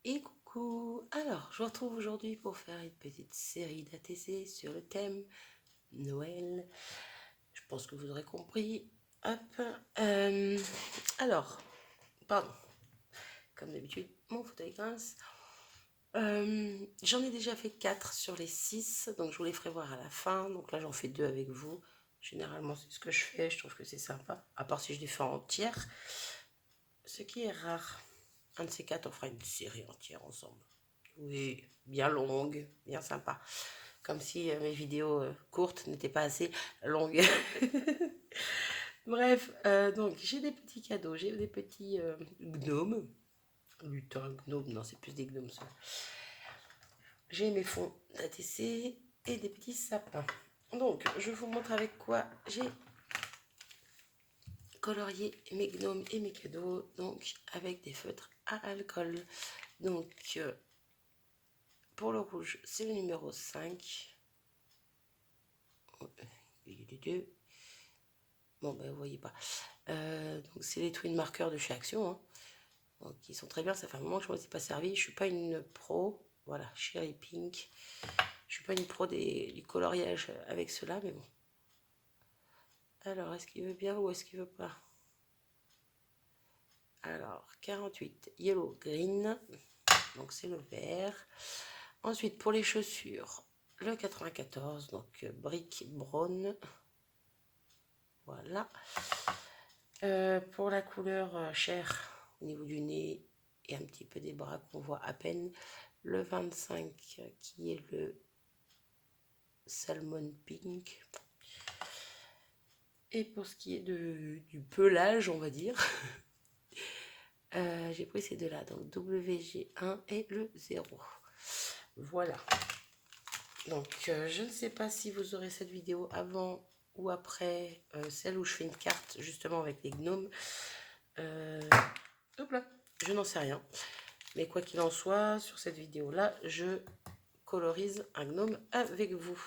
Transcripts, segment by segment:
Et coucou! Alors, je vous retrouve aujourd'hui pour faire une petite série d'ATC sur le thème Noël. Je pense que vous aurez compris. Hop. Alors, pardon. Comme d'habitude, mon fauteuil grince. J'en ai déjà fait 4 sur les 6, donc je vous les ferai voir à la fin. Donc là, j'en fais 2 avec vous. Généralement, c'est ce que je fais. Je trouve que c'est sympa. À part si je les fais en tiers, ce qui est rare. Un de ces 4, on fera une série entière ensemble. Oui, bien longue, bien sympa. Comme si mes vidéos courtes n'étaient pas assez longues. Bref, donc j'ai des petits cadeaux, j'ai des petits gnomes. Lutin, gnome, non, c'est plus des gnomes ça. J'ai mes fonds d'ATC et des petits sapins. Donc, je vous montre avec quoi j'ai colorié mes gnomes et mes cadeaux. Donc, avec des feutres à alcool. Donc, pour le rouge, c'est le numéro 5. Bon, ben vous voyez pas. Donc, c'est les twin markers de chez Action. Hein. Donc, ils sont très bien. Ça fait un moment que je ne m'en suis pas servi. Je suis pas une pro. Voilà, Cherry Pink. Je suis pas une pro du coloriage avec cela, mais bon. Alors, est-ce qu'il veut bien ou est-ce qu'il veut pas? Alors, 48, yellow, green. Donc, c'est le vert. Ensuite, pour les chaussures, le 94, donc brick brown. Voilà. Pour la couleur chair au niveau du nez et un petit peu des bras qu'on voit à peine, le 25 qui est le salmon pink. Et pour ce qui est du pelage, on va dire, j'ai pris ces deux-là, donc WG1 et le 0. Voilà. Donc, je ne sais pas si vous aurez cette vidéo avant ou après celle où je fais une carte justement avec les gnomes. Hop là, je n'en sais rien. Mais quoi qu'il en soit, sur cette vidéo-là, je colorise un gnome avec vous.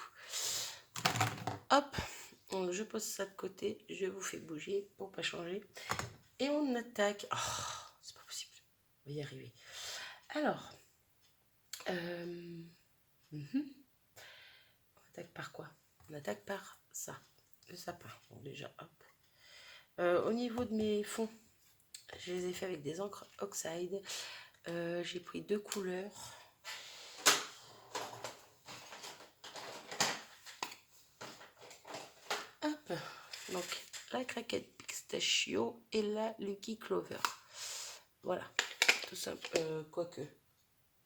Hop, donc je pose ça de côté, je vous fais bouger pour pas changer. Et on attaque. Oh, c'est pas possible, on va y arriver. Alors, on attaque par quoi? On attaque par ça, le sapin. Bon, déjà, hop. Au niveau de mes fonds, je les ai fait avec des encres oxide. J'ai pris 2 couleurs. Hop, donc la craquette pistachio et la Lucky Clover. Voilà, tout simple. Quoique,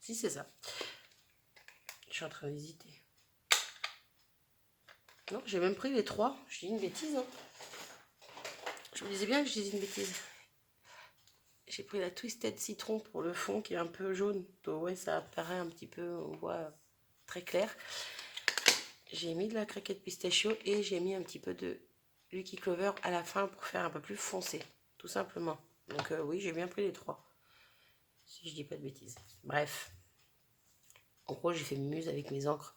si c'est ça. Je suis en train d'hésiter. Non, j'ai même pris les 3. Je dis une bêtise. Hein. Je me disais bien que je disais une bêtise. J'ai pris la Twisted Citron pour le fond qui est un peu jaune. Donc ouais, ça apparaît un petit peu, on voit très clair. J'ai mis de la craquette pistachio et j'ai mis un petit peu de Lucky Clover à la fin pour faire un peu plus foncé, tout simplement. Donc oui, j'ai bien pris les 3. Si je dis pas de bêtises. Bref. En gros, j'ai fait muse avec mes encres.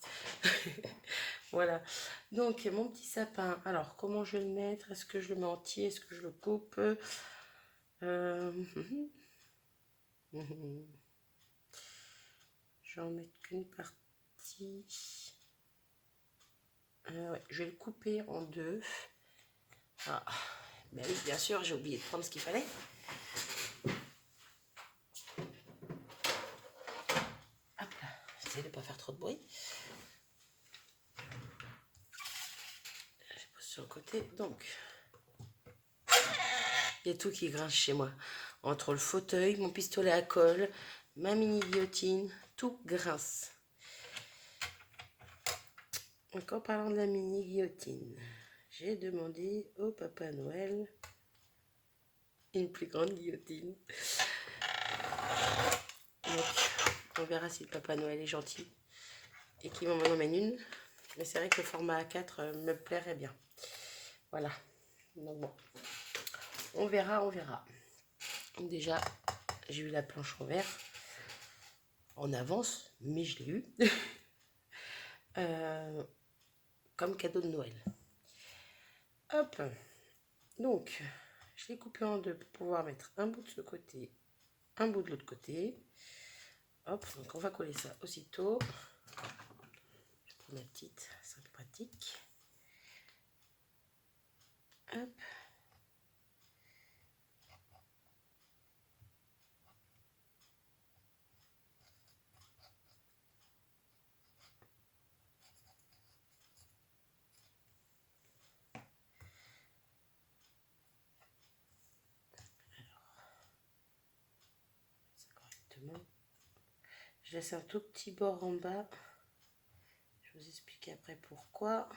Voilà. Donc, mon petit sapin. Alors, comment je vais le mettre? Est-ce que je le mets entier? Est-ce que je le coupe? Je vais en mettre qu'une partie. Ouais, je vais le couper en 2. Ah, ben oui, bien sûr, j'ai oublié de prendre ce qu'il fallait. Hop là, j'essaie de ne pas faire trop de bruit. Je pose sur le côté. Donc, il y a tout qui grince chez moi. Entre le fauteuil, mon pistolet à colle, ma mini guillotine, tout grince. Donc, en parlant de la mini guillotine, j'ai demandé au Papa Noël une plus grande guillotine. Donc, on verra si le Papa Noël est gentil et qu'il m'en emmène une. Mais c'est vrai que le format A4 me plairait bien. Voilà. Donc bon, on verra, on verra. Donc déjà, j'ai eu la planche en verre en avance, mais je l'ai eu. Comme cadeau de Noël. Hop. Donc, je l'ai coupé en 2 pour pouvoir mettre un bout de ce côté, un bout de l'autre côté. Hop, donc on va coller ça aussitôt. Je prends ma petite 5 pratique. Hop. Correctement. Je laisse un tout petit bord en bas. Je vais vous expliquer après pourquoi.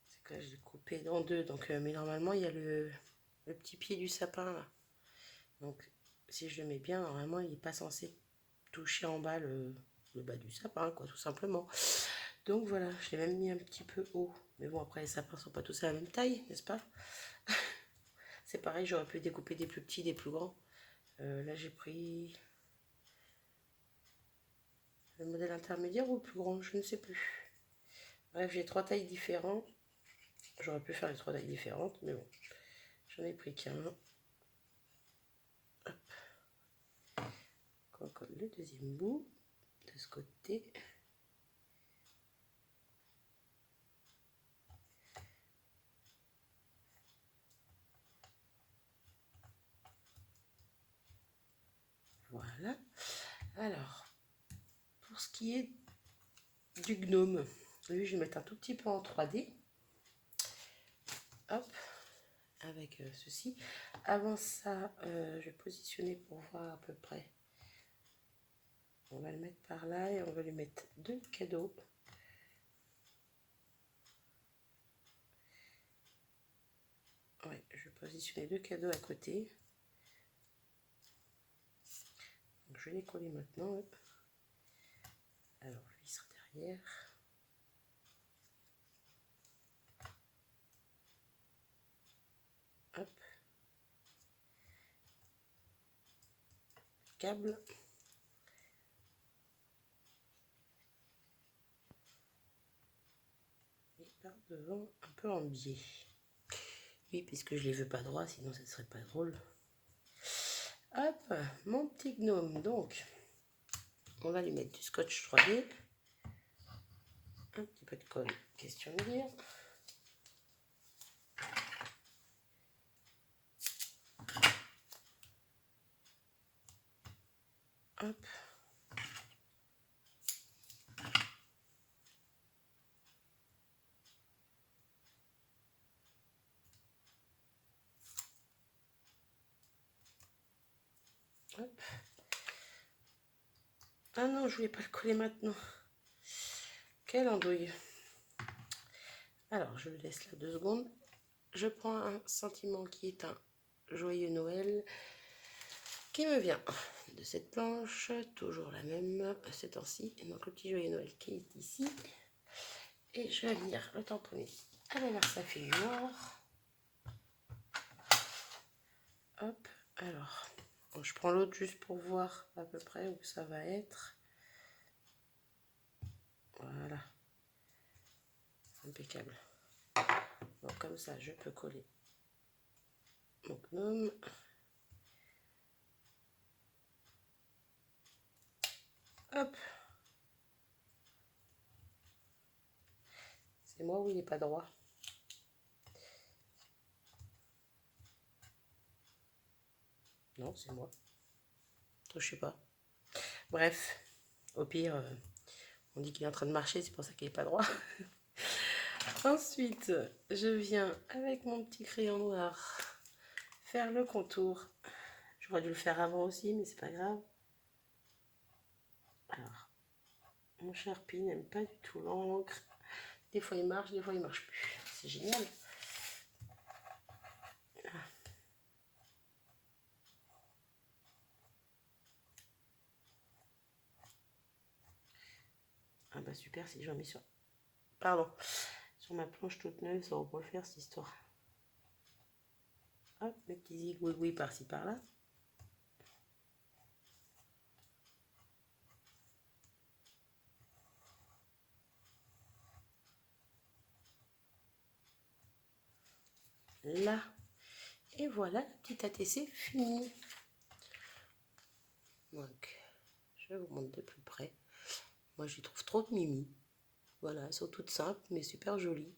C'est que je l'ai coupé en deux. Donc, mais normalement, il y a le petit pied du sapin là. Donc, si je le mets bien, normalement, il n'est pas censé toucher en bas le bas du sapin, quoi, tout simplement. Donc voilà, je l'ai même mis un petit peu haut. Mais bon, après, les sapins sont pas tous à la même taille, n'est-ce pas? C'est pareil, j'aurais pu découper des plus petits, des plus grands. Là, j'ai pris le modèle intermédiaire ou le plus grand, je ne sais plus. Bref, j'ai 3 tailles différentes. J'aurais pu faire les 3 tailles différentes, mais bon, j'en ai pris qu'un. Hop. On colle le deuxième bout de ce côté. Voilà. Alors, pour ce qui est du gnome, lui, je vais mettre un tout petit peu en 3D. Hop, avec ceci. Avant ça, je vais positionner pour voir à peu près. On va le mettre par là et on va lui mettre 2 cadeaux. Ouais, je vais positionner 2 cadeaux à côté. Donc, je vais les coller maintenant. Hop. Alors, lui, il sera derrière. Hop. Câble. Et par devant, un peu en biais. Oui, puisque je les veux pas droits, sinon ça serait pas drôle. Hop, mon petit gnome. Donc, on va lui mettre du scotch 3D. Un petit peu de colle, question de dire. Hop. Hop. Ah non, je voulais pas le coller maintenant. Quelle andouille. Alors, je le laisse là 2 secondes. Je prends un sentiment qui est un joyeux Noël qui me vient de cette planche, toujours la même ces temps-ci. Donc, le petit joyeux Noël qui est ici. Et je vais venir le tamponner à la versafine noire. Hop, alors, je prends l'autre juste pour voir à peu près où ça va être. Voilà, impeccable. Donc comme ça, je peux coller mon gnome. Hop. C'est moi ou il n'est pas droit? Non, c'est moi. Je sais pas. Bref, au pire, on dit qu'il est en train de marcher, c'est pour ça qu'il n'est pas droit. Ensuite, je viens avec mon petit crayon noir faire le contour. J'aurais dû le faire avant aussi, mais c'est pas grave. Alors, mon Sharpie n'aime pas du tout l'encre. Des fois il marche, des fois il marche plus. C'est génial. Ah bah super, si j'en mets sur... Pardon. Sur ma planche toute neuve, ça va pas le faire cette histoire. Hop, mes petits zigouigouis par-ci par-là. Là. Et voilà, la petite ATC finie. Donc, je vais vous montrer de plus près. Moi, j'y trouve trop de mimi. Voilà, elles sont toutes simples, mais super jolies.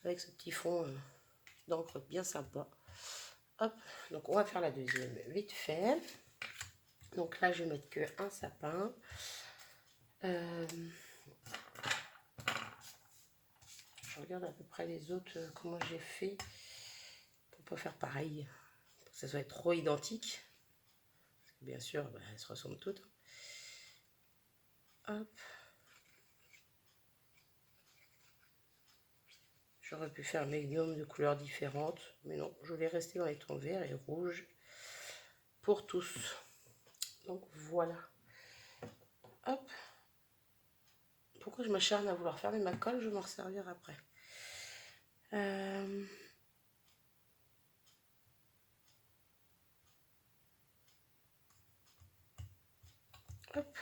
Avec ce petit fond d'encre bien sympa. Hop, donc on va faire la deuxième vite fait. Donc là, je vais mettre que un sapin. Je regarde à peu près les autres, comment j'ai fait pour pas faire pareil, pour que ça soit trop identique. Parce que bien sûr, bah, elles se ressemblent toutes. Hop. J'aurais pu faire mes gnomes de couleurs différentes, mais non, je voulais rester dans les tons verts et rouges pour tous. Donc voilà. Hop. Pourquoi je m'acharne à vouloir faire ma colle, je vais m'en resservir après. Hop.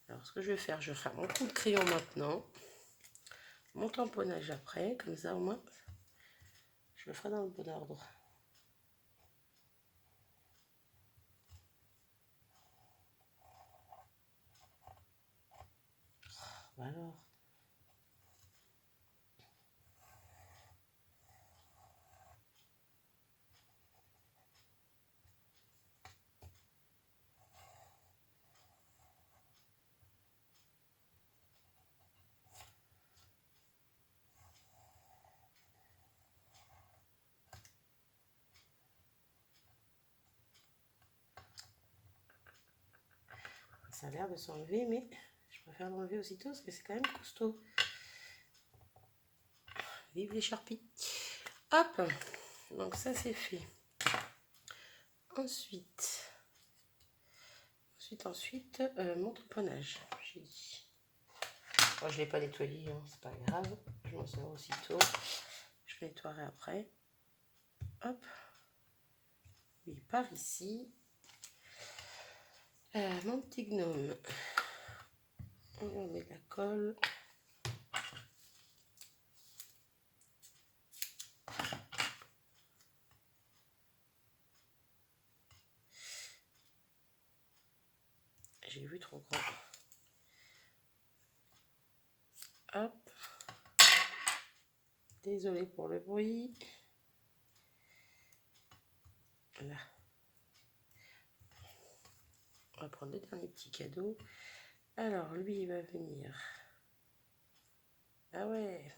Alors ce que je vais faire, je vais faire mon coup de crayon maintenant. Mon tamponnage après, comme ça au moins, je le ferai dans le bon ordre. Alors. Ça a l'air de s'enlever, mais je préfère l'enlever aussitôt parce que c'est quand même costaud. Vive les charpies. Hop, donc ça c'est fait. Ensuite, mon tamponnage, j'ai dit. Moi, je ne l'ai pas nettoyé, hein, c'est pas grave. Je m'en sers aussitôt. Je nettoierai après. Hop. Oui, par ici. Mon petit gnome. On met de la colle. J'ai vu trop grand. Hop. Désolée pour le bruit. Voilà. On va prendre le dernier petit cadeau. Alors, lui, il va venir. Ah ouais,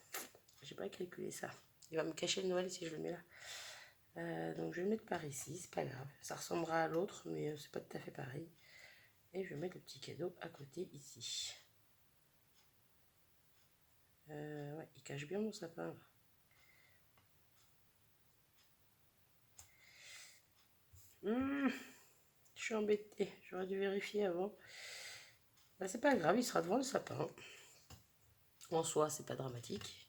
j'ai pas calculé ça. Il va me cacher le Noël si je le mets là. Donc, je vais le mettre par ici, c'est pas grave. Ça ressemblera à l'autre, mais c'est pas tout à fait pareil. Et je vais mettre le petit cadeau à côté ici. Ouais, il cache bien mon sapin là. Je suis embêtée, j'aurais dû vérifier avant. Bah, c'est pas grave, il sera devant le sapin. En soi, c'est pas dramatique.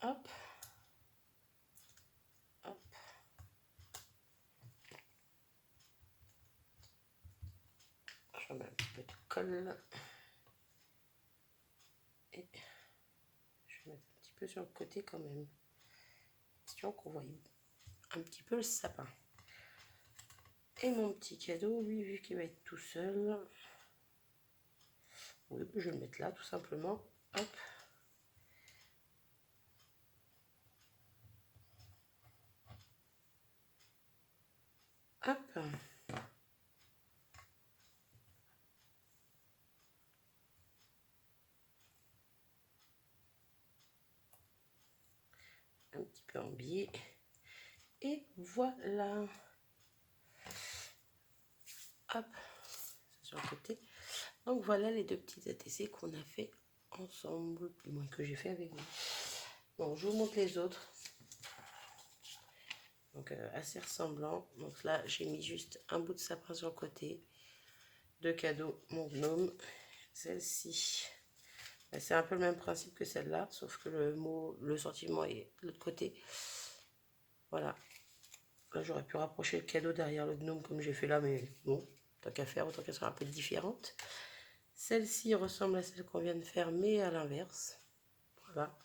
Hop. Hop. Je remets un petit peu de colle. Et je vais mettre un petit peu sur le côté quand même. Question qu'on voit un petit peu le sapin. Et mon petit cadeau, lui, vu qu'il va être tout seul, oui, je vais le mettre là, tout simplement. Hop. Hop. Un petit peu en biais. Et voilà. Hop. Sur le côté. Donc voilà les deux petits ATC qu'on a fait ensemble, du moins que j'ai fait avec vous. Bon, je vous montre les autres. Donc assez ressemblant. Donc là, j'ai mis juste un bout de sapin sur le côté. Deux cadeaux, mon gnome. Celle-ci, c'est un peu le même principe que celle-là, sauf que le sentiment est de l'autre côté. Voilà. Là, j'aurais pu rapprocher le cadeau derrière le gnome comme j'ai fait là, mais bon, tant qu'à faire, autant qu'elle soit un peu différente. Celle-ci ressemble à celle qu'on vient de faire, mais à l'inverse. Voilà.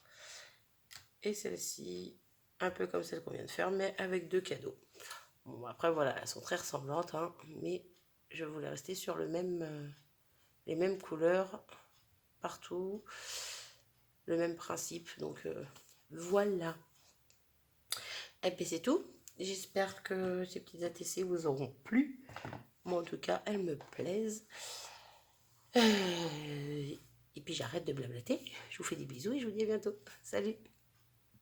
Et celle-ci, un peu comme celle qu'on vient de faire, mais avec deux cadeaux. Bon, après, voilà, elles sont très ressemblantes, hein, mais je voulais rester sur les mêmes couleurs partout, le même principe. Donc, voilà. Et puis, c'est tout. J'espère que ces petites ATC vous auront plu. Moi, en tout cas, elles me plaisent. Et puis, j'arrête de blablater. Je vous fais des bisous et je vous dis à bientôt. Salut!